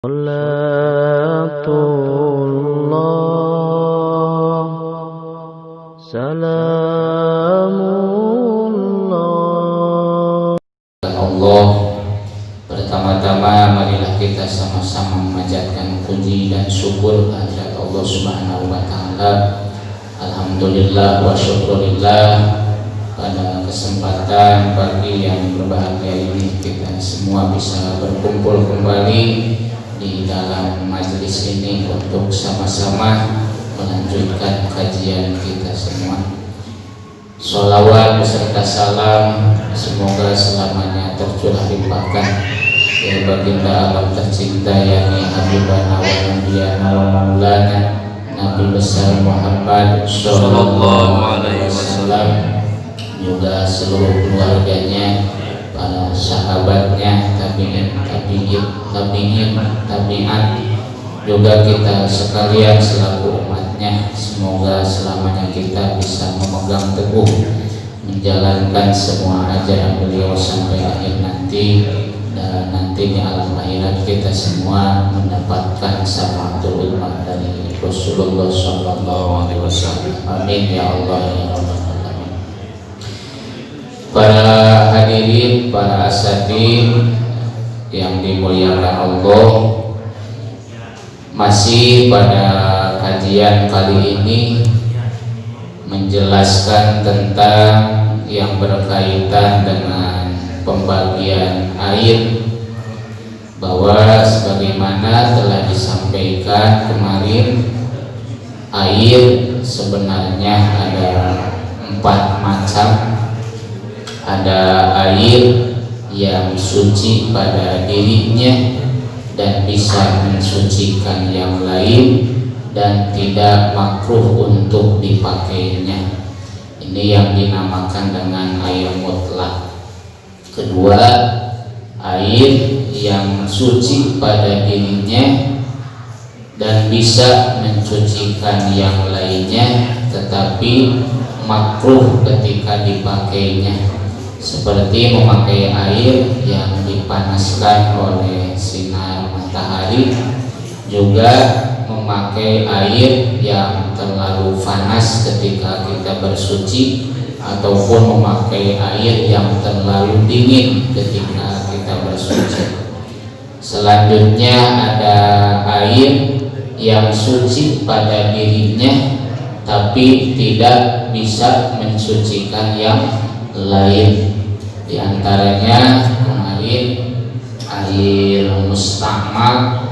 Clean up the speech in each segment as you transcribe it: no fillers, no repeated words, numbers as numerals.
Salatullah, salamullah. Allah, pertama-tama marilah kita sama-sama memanjatkan puji dan syukur kehadirat Allah Subhanahu wa taala. Alhamdulillah wa syukurillah, pada kesempatan pagi yang berbahagia ini kita semua bisa berkumpul kembali di dalam majelis ini untuk sama-sama melanjutkan kajian kita semua. Sholawat beserta salam semoga selamanya tercurah limpahkan ya baginda alam tercinta yakni Habibana wa Nabiyana wa Maulana Nabi besar Muhammad sallallahu alaihi wasallam, juga seluruh keluarganya, para sahabatnya, tabi'at, juga kita sekalian selaku umatnya. Semoga selamanya kita bisa memegang teguh menjalankan semua ajaran beliau sampai akhir nanti, dan nantinya alam akhirat kita semua mendapatkan syafaatul ilmah dari Rasulullah sallallahu alaihi wasallam. Amin ya Allah ya Rabbal alamin. Para hadirin, para asatidz yang dimuliakan Allah, masih pada kajian kali ini menjelaskan tentang yang berkaitan dengan pembagian air, bahwa sebagaimana telah disampaikan kemarin, air sebenarnya ada 4 macam. Ada air yang suci pada dirinya dan bisa mensucikan yang lain dan tidak makruh untuk dipakainya. Ini yang dinamakan dengan air mutlak. Kedua, air yang suci pada dirinya dan bisa mensucikan yang lainnya tetapi makruh ketika dipakainya, seperti memakai air yang dipanaskan oleh sinar matahari, juga memakai air yang terlalu panas ketika kita bersuci, ataupun memakai air yang terlalu dingin ketika kita bersuci. Selanjutnya ada air yang suci pada dirinya tapi tidak bisa mensucikan yang lain. Di antaranya kemarin air mustamal.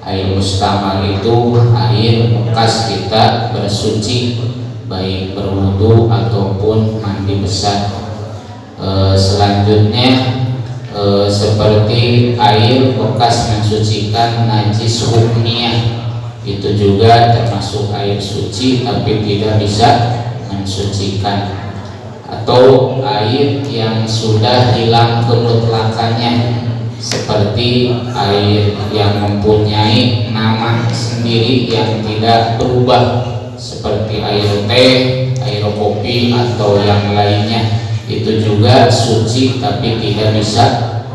Air mustamal itu air bekas kita bersuci, baik berwudu ataupun mandi besar. Selanjutnya seperti air bekas mensucikan najis hukmiyah, itu juga termasuk air suci tapi tidak bisa mensucikan. Atau air yang sudah hilang kemutlakannya, seperti air yang mempunyai nama sendiri yang tidak berubah, seperti air teh, air kopi atau yang lainnya, itu juga suci tapi tidak bisa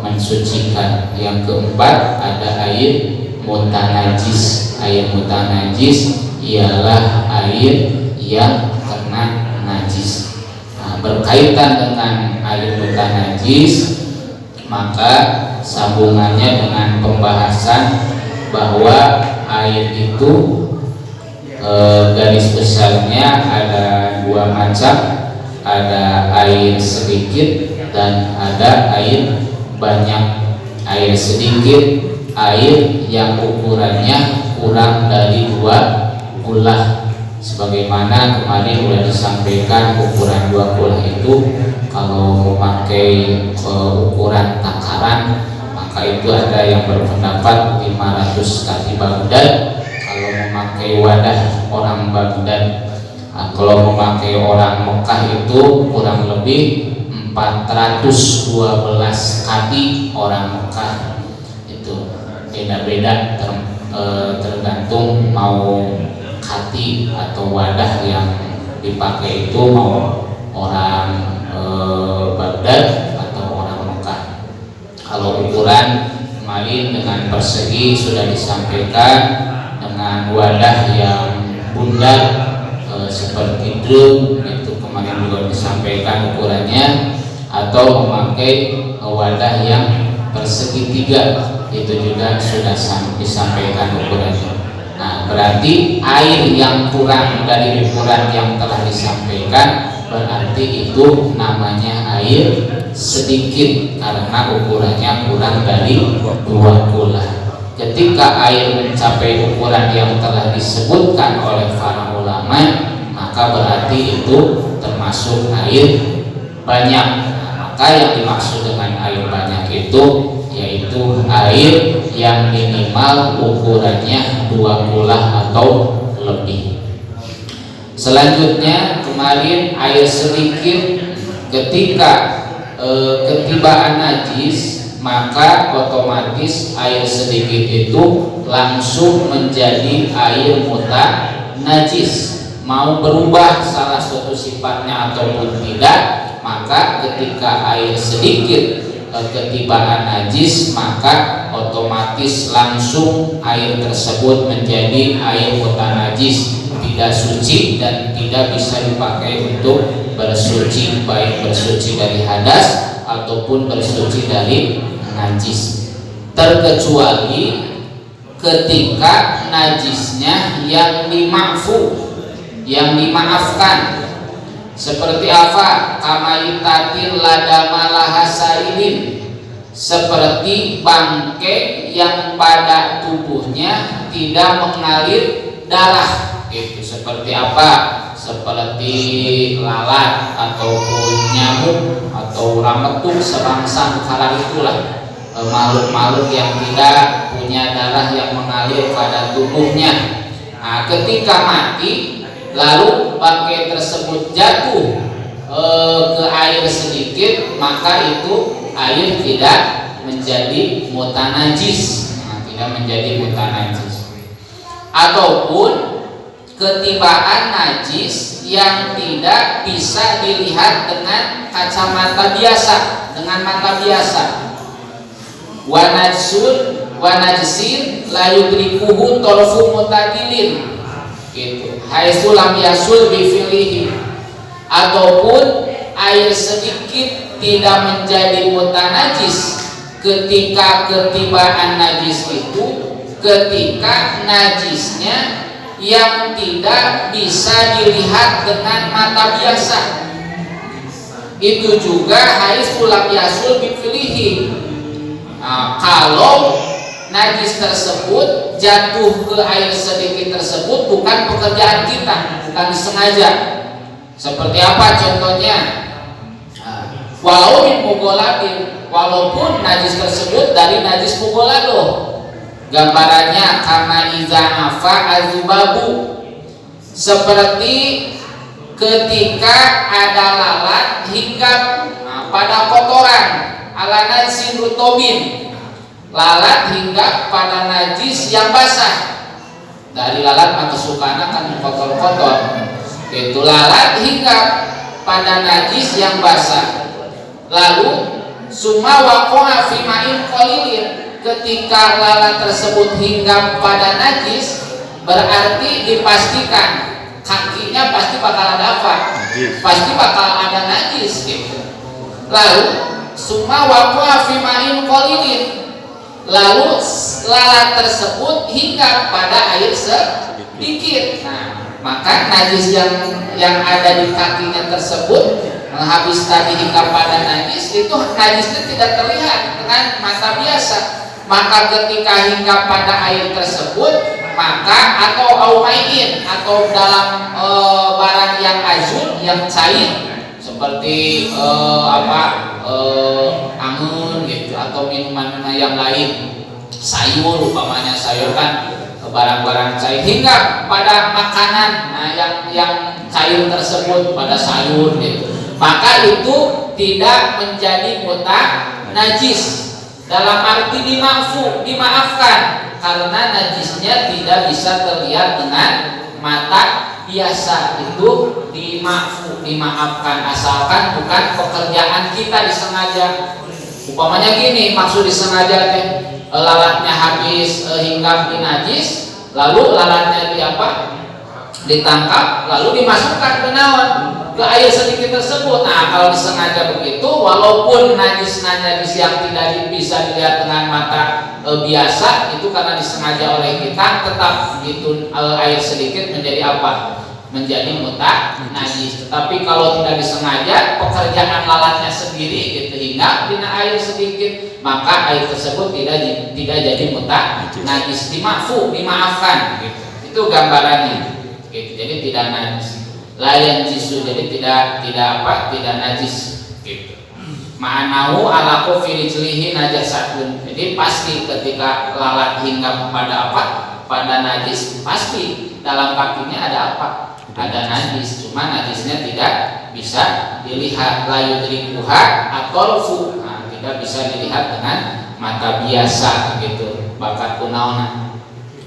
mensucikan. Yang keempat ada air mutanajis. Air mutanajis ialah air yang kena najis. Berkaitan dengan air mutanajis, maka sambungannya dengan pembahasan bahwa air itu garis besarnya ada 2 macam, ada air sedikit dan ada air banyak. Air sedikit, air yang ukurannya kurang dari 2 kulah. Sebagaimana kemarin sudah disampaikan, ukuran 2 kulah itu kalau memakai ukuran takaran, maka itu ada yang berpendapat 500 kali Baghdad kalau memakai wadah orang Baghdad. Kalau memakai orang Mekah itu kurang lebih 412 kali orang Mekah. Itu beda-beda tergantung mau hati atau wadah yang dipakai itu mau orang Baghdad atau orang Mekah. Kalau ukuran kemarin dengan persegi sudah disampaikan, dengan wadah yang bundar seperti drum itu kemarin juga disampaikan ukurannya, atau memakai wadah yang persegi 3 itu juga sudah disampaikan ukurannya. Nah, berarti air yang kurang dari ukuran yang telah disampaikan berarti itu namanya air sedikit karena ukurannya kurang dari 2 kula. Ketika air mencapai ukuran yang telah disebutkan oleh para ulama, maka berarti itu termasuk air banyak. Nah, maka yang dimaksud dengan air banyak itu yaitu air yang minimal ukurannya 2 kula atau lebih. Selanjutnya kemarin air sedikit ketika ketibaan najis, maka otomatis air sedikit itu langsung menjadi air najis. Mau berubah salah satu sifatnya ataupun tidak, maka ketika air sedikit ketibaan najis, maka otomatis langsung air tersebut menjadi air najis, tidak suci dan tidak bisa dipakai untuk bersuci, baik bersuci dari hadas ataupun bersuci dari najis, terkecuali ketika najisnya yang yang dimaafkan. Seperti apa? Kamayitatin ladamalaha sailin, seperti bangkai yang pada tubuhnya tidak mengalir darah. Itu seperti apa? Seperti lalat ataupun nyamuk atau rametuk, sebangsa kala itulah makhluk-makhluk yang tidak punya darah yang mengalir pada tubuhnya. Nah, ketika mati lalu bangkai tersebut jatuh ke air sedikit, maka itu air tidak menjadi mutanajis. Nah, tidak menjadi mutanajis. Ataupun ketibaan najis yang tidak bisa dilihat dengan kacamata biasa, dengan mata biasa. Wanajisin la yudrikuhu tolfu mutadilin, gitu. Haitsu lam yasul bifilihi, ataupun air sedikit tidak menjadi mutanajis ketika ketibaan najis itu ketika najisnya yang tidak bisa dilihat dengan mata biasa. Itu juga haitsu lam yasul bifilihi. Kalau najis tersebut jatuh ke air sedikit tersebut bukan pekerjaan kita, bukan sengaja. Seperti apa contohnya? Walau min mughaladin, walaupun najis tersebut dari najis mughalado. Gambarannya kama iza afa azubabu, seperti ketika ada lalat hinggap pada kotoran, ala najsin rutobin, lalat hinggap pada najis yang basah. Dari lalat maka sukana kan kotor-kotor. Itu lalat hinggap pada najis yang basah. Lalu summa waqa'a fi ma'in qalilin, ketika lalat tersebut hinggap pada najis, berarti dipastikan kakinya pasti bakal ada apa? Pasti bakal ada najis gitu. Lalu summa waqa'a fi ma'in qalilin, lalu lalat tersebut hinggap pada air sedikit. Nah, maka najis yang ada di kakinya tersebut habis tadi hinggap pada najis, itu najisnya tidak terlihat dengan mata biasa. Maka ketika hinggap pada air tersebut, maka atau aumain atau dalam barang yang azul, yang cair, seperti angin gitu, atau minuman yang lain, sayur umpamanya, sayur kan barang-barang cair hinggap pada makanan, nah yang cair tersebut pada sayur gitu, maka itu tidak menjadi najis dalam arti dimaafkan, karena najisnya tidak bisa terlihat dengan mata biasa. Itu dimaafkan asalkan bukan pekerjaan kita disengaja. Umpamanya gini, maksud disengaja teh lalatnya habis hinggap di najis, lalu lalatnya ditangkap, lalu dimasukkan ke naon, ke air sedikit tersebut. Nah, kalau disengaja begitu, walaupun najis yang tidak bisa dilihat dengan mata biasa, itu karena disengaja oleh kita, tetap itu air sedikit menjadi menjadi najis. Tetapi kalau tidak disengaja, pekerjaan lalatnya sendiri gitu hingga dina air sedikit, maka air tersebut tidak jadi najis, dimaafkan gitu. Itu gambarannya gitu. Jadi tidak najis, layan jisu, jadi tidak najis gitu. Ma'anahu ala firijlihi najasatun. Jadi pasti ketika lalat hinggap pada najis, pasti dalam kakinya ada ada najis, cuma najisnya tidak bisa dilihat, la yudrikuha atolfu, tidak bisa dilihat dengan mata biasa gitu. Bakat kunaona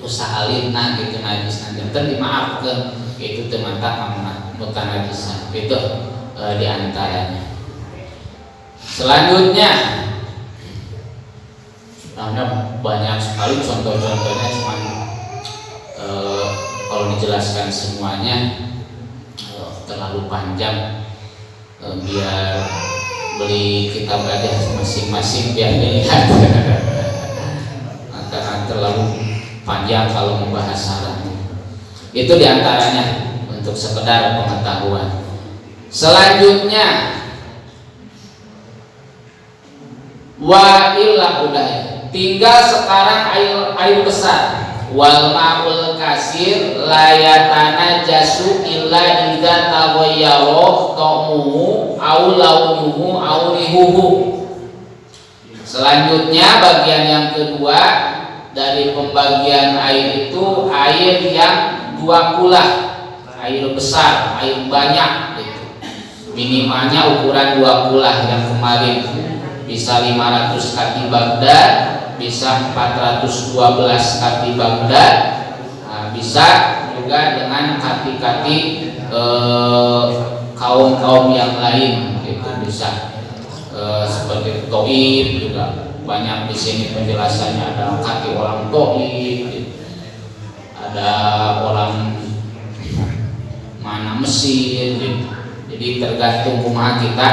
usahalina gitu najis nanti dimaafkan itu teman-teman mutanajisan itu diantaranya. Selanjutnya banyak sekali contoh-contohnya, cuma kalau dijelaskan semuanya terlalu panjang, biar beli kitab aja masing-masing biar dilihat karena terlalu panjang kalau membahas saran. Itu diantaranya untuk sekedar pengetahuan. Selanjutnya wa illa udah, tinggal sekarang air besar. Wal ma'ul kasir layatana jasu illa idza taghayyara ta'muhu aw launuhu aw rihuhu. Selanjutnya bagian yang kedua dari pembagian air itu air yang 2 kulah, air besar, air banyak gitu. Minimalnya ukuran 2 kulah yang kemarin bisa 500 kaki Baghdad, bisa 412 kaki Baghdad, bisa juga dengan kaki-kaki kaum-kaum yang lain gitu, bisa seperti Toib juga banyak di sini penjelasannya, ada kaki orang Toib gitu. Ada orang mana Mesir gitu. Jadi tergantung kumaha kita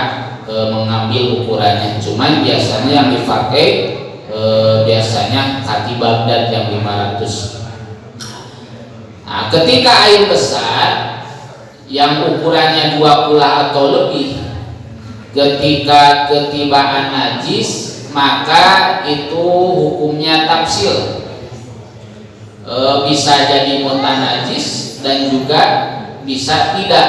mengambil ukurannya. Cuman biasanya yang dipakai biasanya kaki Baghdad yang 500. Nah, ketika air besar yang ukurannya 2 kulah atau lebih, ketika ketibaan najis, maka itu hukumnya tafsil. Bisa jadi mutanajis dan juga bisa tidak.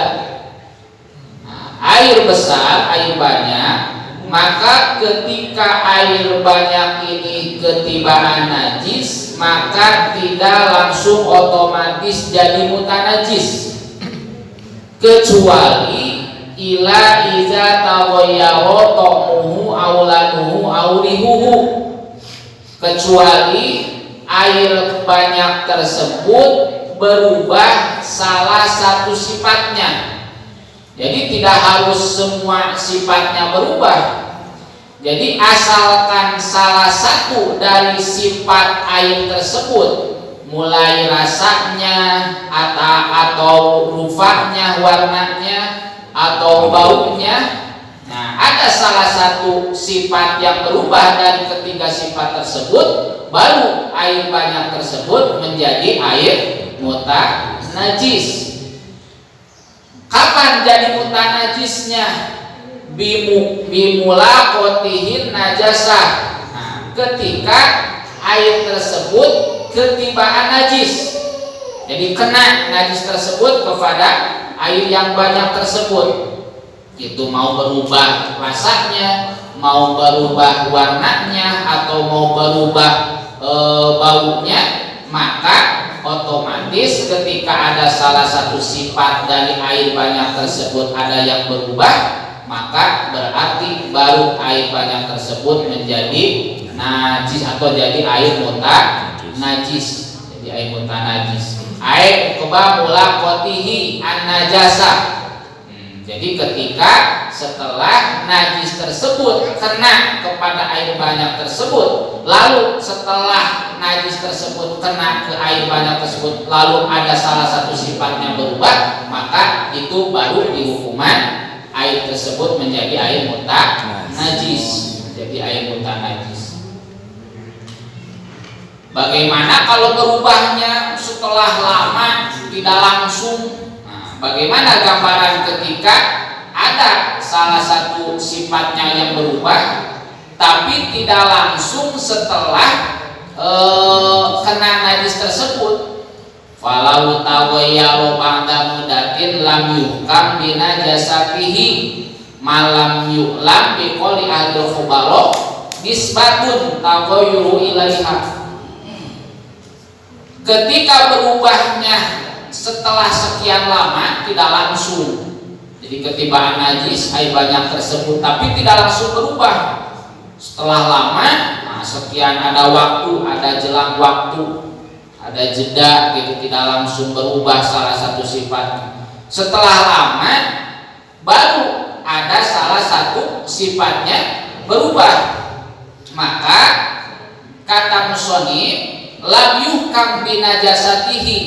Nah, air besar, air banyak, maka ketika air banyak ini ketibaan najis, maka tidak langsung otomatis jadi mutanajis, kecuali ila iza taghayyara ta'muhu aw lanuhu aw rihuhu, kecuali air banyak tersebut berubah salah satu sifatnya. Jadi tidak harus semua sifatnya berubah. Jadi asalkan salah satu dari sifat air tersebut, mulai rasanya atau rupanya, warnanya atau baunya, nah ada salah satu sifat yang berubah dari ketiga sifat tersebut, baru air banyak tersebut menjadi air mutanajis. Kapan jadi mutanajisnya? Bimulaqatihin najasah. Nah, ketika air tersebut ketibaan najis, jadi kena najis tersebut kepada air yang banyak tersebut, itu mau berubah rasanya, mau berubah warnanya, atau mau berubah baunya, maka otomatis ketika ada salah satu sifat dari air banyak tersebut ada yang berubah, maka berarti baru air banyak tersebut menjadi najis atau jadi air mutanajis. Jadi air mutanajis. Air keba mulaqatihi an najasa. Jadi ketika setelah najis tersebut kena kepada air banyak tersebut, lalu setelah najis tersebut kena ke air banyak tersebut, lalu ada salah satu sifatnya berubah, maka itu baru dihukuman air tersebut menjadi air najis, menjadi air najis. Bagaimana kalau berubahnya setelah lama, tidak langsung? Nah, bagaimana gambaran ketika ada salah satu sifatnya yang berubah, tapi tidak langsung setelah kena najis tersebut? Falau tawayyaru ba'da mudatin lam yuhkam binajasatihi malam yu'lam biqoli ahli khubaro nisbatun taghayyuru ilaiha. Ketika berubahnya setelah sekian lama, tidak langsung. Jadi ketibaan najis air banyak tersebut tapi tidak langsung berubah. Setelah lama, nah sekian ada waktu, ada jelang waktu, ada jeda gitu, tidak langsung berubah salah satu sifat. Setelah lama baru ada salah satu sifatnya berubah. Maka kata musonif, lam yuhkam binajasatihi,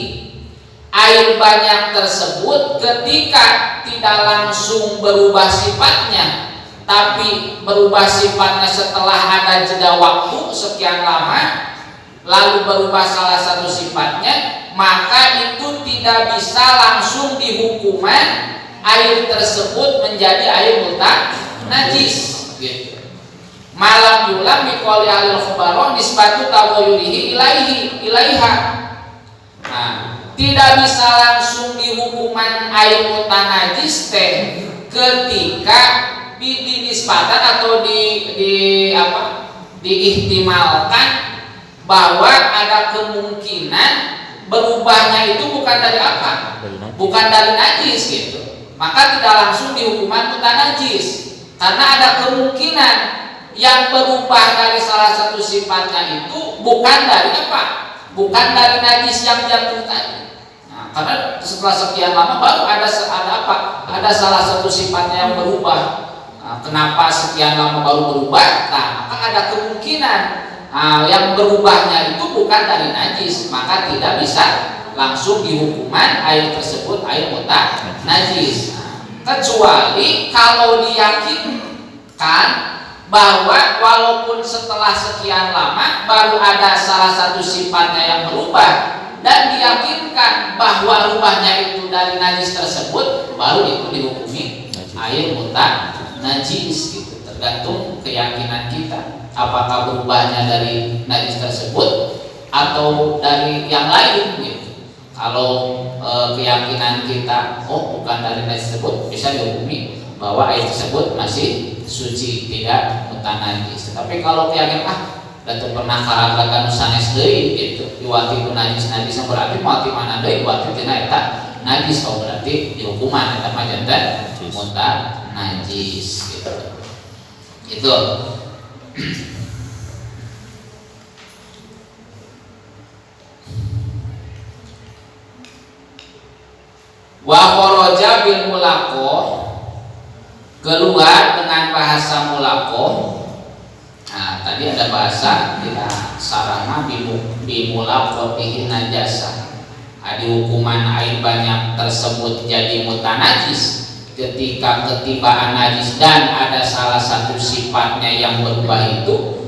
air banyak tersebut ketika tidak langsung berubah sifatnya, tapi berubah sifatnya setelah ada jeda waktu sekian lama, lalu berubah salah satu sifatnya, maka itu tidak bisa langsung dihukuman air tersebut menjadi air najis gitu. Malam yulam biqauli ahli khabaron nisbatu taghayyurihi ilaiha. Nah, tidak bisa langsung dihukuman air najis teh ketika dinisbatan atau diihtimalkan bahwa ada kemungkinan berubahnya itu bukan dari apa? Bukan dari najis gitu. Maka tidak langsung dihukuman najis karena ada kemungkinan yang berubah dari salah satu sifatnya itu bukan dari apa? Bukan dari najis yang jatuh tadi. Nah, karena setelah sekian lama baru ada apa? Ada salah satu sifatnya yang berubah. Nah, kenapa sekian lama baru berubah? Nah, maka ada kemungkinan yang berubahnya itu bukan dari najis, maka tidak bisa langsung dihukuman air tersebut air najis. Nah, kecuali kalau diyakinkan bahwa walaupun setelah sekian lama baru ada salah satu sifatnya yang berubah dan diyakinkan bahwa rubahnya itu dari najis tersebut, baru itu dihukumi air najis gitu. Tergantung keyakinan kita apakah berubahnya dari najis tersebut atau dari yang lain gitu. Kalau keyakinan kita bukan dari najis tersebut, bisa dihukumi bahwa air tersebut masih suci, tidak najis. Tapi kalau keyakinan datu pernah karagagan sanes deui gitu, diwati ku najis berarti mati mana deui diwati tina eta najis, berarti dihukuman eta mah janten najis gitu. Itu wa kharaja bil mulaqah, keluar dengan bahasa mulaqah. Nah, tadi ada bahasa kita sarana bimulaqatihi najasa. Ada hukuman air banyak tersebut jadi mutanajis ketika ketibaan najis dan ada salah satu sifatnya yang berubah itu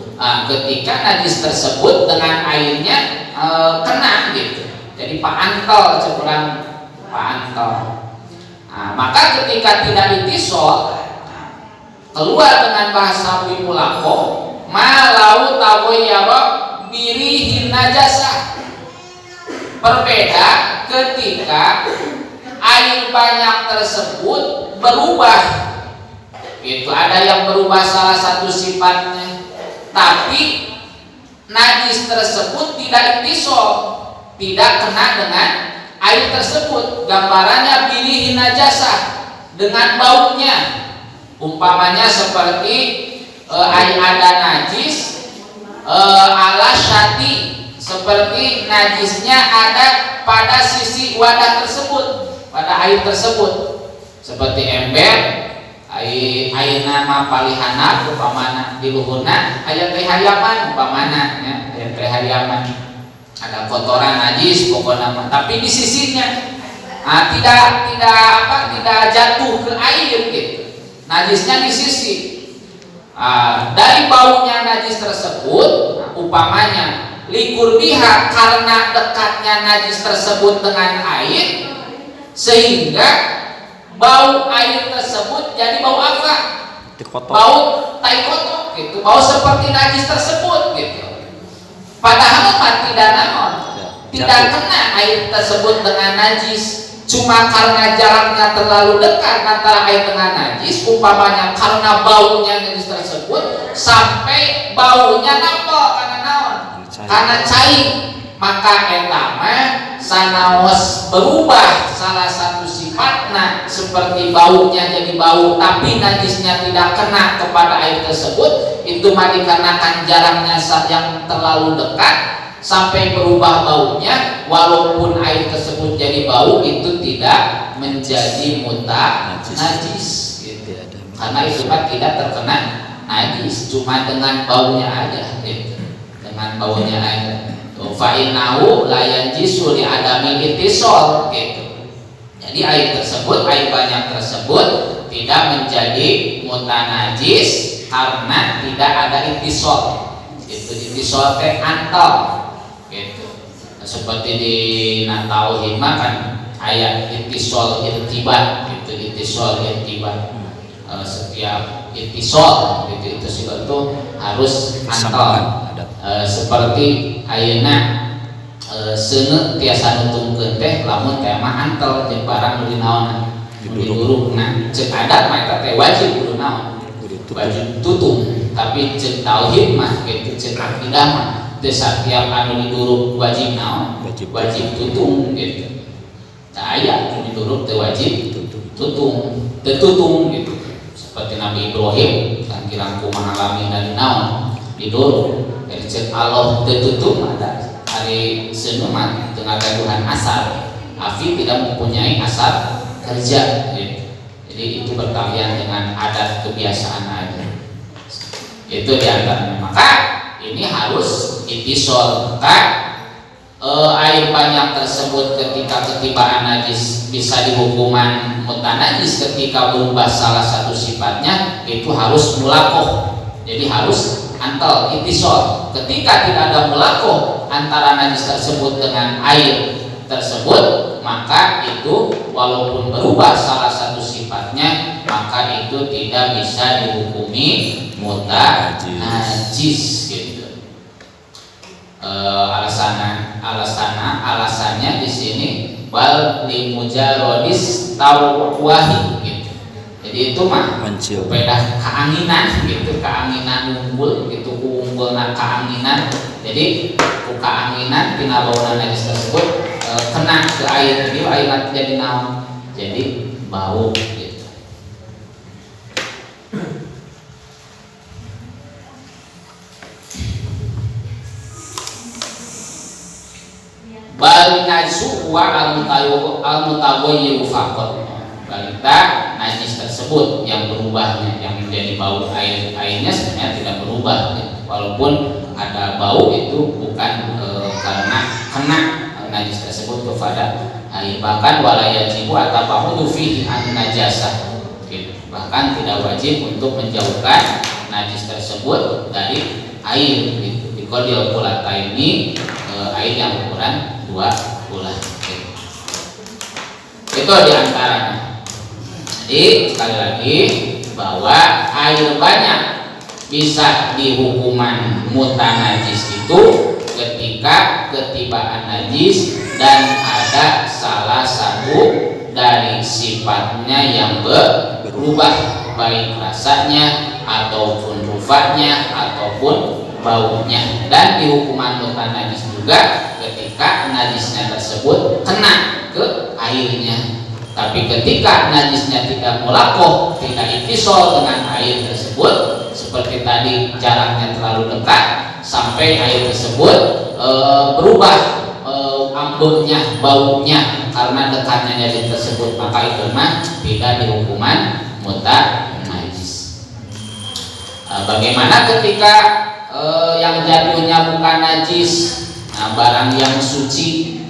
ketika najis tersebut dengan airnya kena gitu. Jadi paantol cekurang paantol. Nah, maka ketika tidak ditisol, keluar dengan bahasa bimulaqah, malau taghayyara birihin najasah. Berbeda ketika air banyak tersebut berubah. Itu ada yang berubah salah satu sifatnya, tapi najis tersebut tidak ditisol, tidak kena dengan air tersebut. Gambarannya birihin najasah, dengan baunya. Umpamanya seperti air ada najis ala syati, seperti najisnya ada pada sisi wadah tersebut, pada air tersebut. seperti ember ayeuna mah palihana upamana di luhurna aya teh hayaman upamana ya, aya teh hayaman ada kotoran najis pokoknya mah, tapi di sisinya tidak jatuh ke air gitu, najisnya di sisi. Dari baunya najis tersebut, upamanya likur biha, karena dekatnya najis tersebut dengan air, sehingga bau air tersebut jadi bau apa? Bau tai kotok gitu, bau seperti najis tersebut gitu. Padahal tidak naon, tidak kena air tersebut dengan najis. Cuma karena jaraknya terlalu dekat antara air dengan najis, umpamanya karena baunya najis tersebut sampai baunya nampol karena naon? Karena cair, maka etama sanaos berubah salah satu sifatnya seperti baunya jadi bau, tapi najisnya tidak kena kepada air tersebut, itu mah dikarenakan jaraknya yang terlalu dekat sampai berubah baunya, walaupun air tersebut jadi bau itu tidak menjadi najis gitu. Karena itu kan tidak terkena najis, cuma dengan baunya aja gitu. Dengan baunya aja. Fa innahu la yanjisu li adami ittisal gitu. Jadi air tersebut, air banyak tersebut tidak menjadi mutanajis karena tidak ada ittisal. Itu ittisal teh antal. Gitu. Seperti di Tauhid kan ayat ittisal irtibat gitu, ittisal irtibat. Setiap ittisal gitu itu itu harus antal. Seperti ayeuna seuneu tiasa nutungkeun teh lamun teh mah antal jeung barang nu dinaon didurukna. Ceuk adat mah eta teh wajib kudu naon? Wajib tutung. Tapi ceuk tauhid mah gitu, ceuk akidah mah setiap anu diduruk wajib naon? Wajib tutung gitu. Nah aya anu diduruk teh wajib tutung, tutung gitu. Seperti Nabi Ibrahim kan kirang kumaha lamin dan naon diduruk. Jadi cek Allah tutung ada hari senuman tengah gaduhan asar. Afi tidak mempunyai asar kerja gitu. Jadi itu berkalian dengan adat kebiasaan aja. Itu diantaranya. Maka ini harus ittisal. Maka air banyak tersebut ketika ketibaan najis bisa dihukuman mutanajis ketika berubah salah satu sifatnya, itu harus mulakoh. Jadi harus antal ittisal. Ketika tidak ada mulakoh antara najis tersebut dengan air tersebut, maka itu walaupun berubah salah satu sifatnya, maka itu tidak bisa dihukumi mutanajis gitu. Alasannya di sini bal limujarodis tawwahi gitu. Jadi itu mah beda keanginan gitu, keanginan unggul gitu, unggulna keanginan. Jadi keanginan tina baunan najis tersebut kena ke air, jadi air jadi naon? Jadi bau gitu. Bal najsu wa al-mutaghayyiru faqat. Balita najis tersebut yang berubahnya, yang menjadi bau airnya sebenarnya tidak berubah ya. Walaupun ada bau itu bukan karena kena najis tersebut kepada air. Bahkan wala yajibu atabahudu fihi an najasah gitu. Bahkan tidak wajib untuk menjauhkan najis tersebut dari air gitu. Biqadil qulataini air yang ukuran 2 bulan gitu. Itu diantaranya. Jadi sekali lagi bahwa air banyak bisa dihukuman mutanajis itu ketika ketibaan najis dan ada salah satu dari sifatnya yang berubah, baik rasanya ataupun rufanya ataupun baunya. Dan di hukuman mutanajis juga ketika najisnya tersebut kena ke airnya. Tapi ketika najisnya tidak mulakoh, tidak ittisal dengan air tersebut, seperti tadi jaraknya terlalu dekat sampai air tersebut berubah ambeknya, baunya karena dekatnya jadi tersebut, maka itu mah tidak dihukuman najis. Bagaimana ketika yang jatuhnya bukan najis, barang yang suci,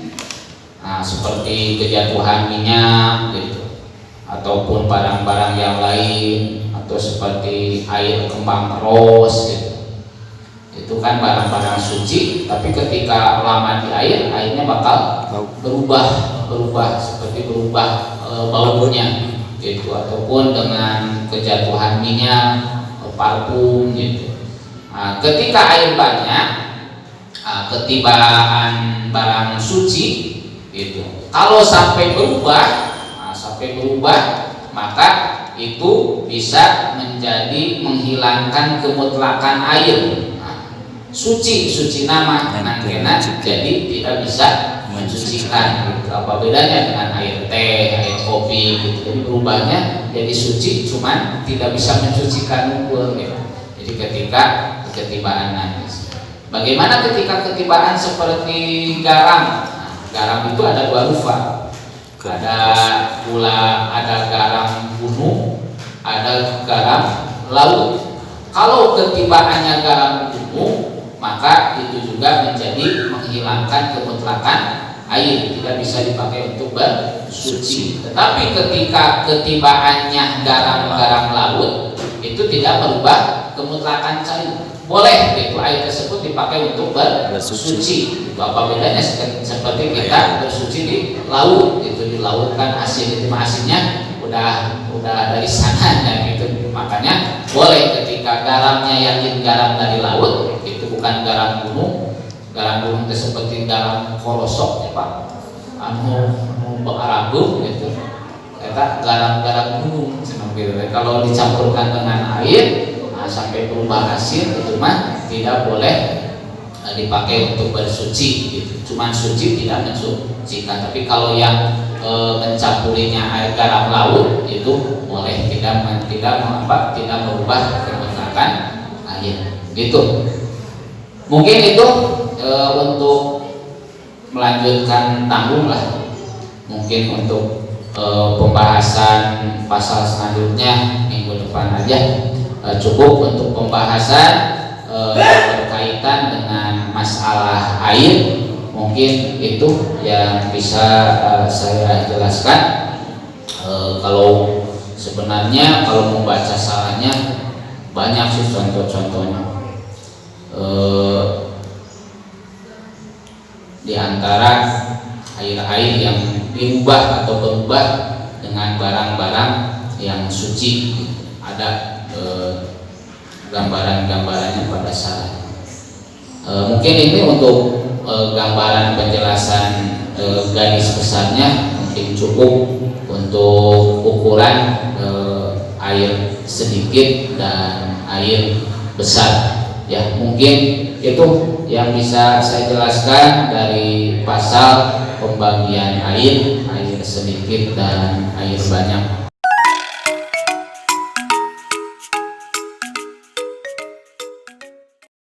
seperti kejatuhan minyak gitu, ataupun barang-barang yang lain, atau seperti air kembang ros gitu. Itu kan barang-barang suci, tapi ketika lama di air, airnya bakal berubah seperti berubah baunya gitu, ataupun dengan kejatuhan minyak, parfum gitu. Ketika air banyak, ketibaan barang suci gitu, kalau sampai berubah, maka itu bisa menjadi menghilangkan kemutlakan air. Suci nama nangkena, jadi tidak bisa mensucikan gitu. Apa bedanya dengan air teh, air kopi gitu. Jadi berubahnya jadi suci, cuman tidak bisa mensucikan unggul gitu. Jadi ketika ketibaan najis. Bagaimana ketika ketibaan seperti garam? Garam itu ada dua rupa. Ada gula, ada garam gunung, ada garam laut. Kalau ketibaannya garam gunung, maka itu juga menjadi menghilangkan kemutlakan air, tidak bisa dipakai untuk bersuci. Tetapi ketika ketibaannya garam laut, itu tidak merubah kemutlakan air, boleh itu air tersebut dipakai untuk bersuci. Apa bedanya seperti kita bersuci di laut, itu di laut kan asin, itu asinnya udah dari sananya gitu, makanya boleh ketika garamnya yang garam dari laut, itu bukan garam gunung itu seperti garam korosok ya Pak, anu beraragung gitu, kita garam gunung gitu. Kalau dicampurkan dengan air sampai berubah asin, itu mah tidak boleh dipakai untuk bersuci gitu. Cuman suci tidak mensucikan. Tapi kalau yang mencampurinya air garam laut itu boleh, tidak merubah kemutlakan air gitu. Mungkin itu untuk melanjutkan tanggung lah. Mungkin untuk pembahasan pasal selanjutnya minggu depan aja. Cukup untuk pembahasan berkaitan dengan masalah air. Mungkin itu yang bisa saya jelaskan. Kalau sebenarnya kalau membaca salahnya banyak sih contoh-contohnya. Di antara air-air yang diubah atau berubah dengan barang-barang yang suci, ada gambaran-gambarannya pada salah. Mungkin ini untuk gambaran penjelasan garis besarnya mungkin cukup untuk ukuran air sedikit dan air besar. Ya, mungkin itu yang bisa saya jelaskan dari pasal pembagian air sedikit dan air banyak.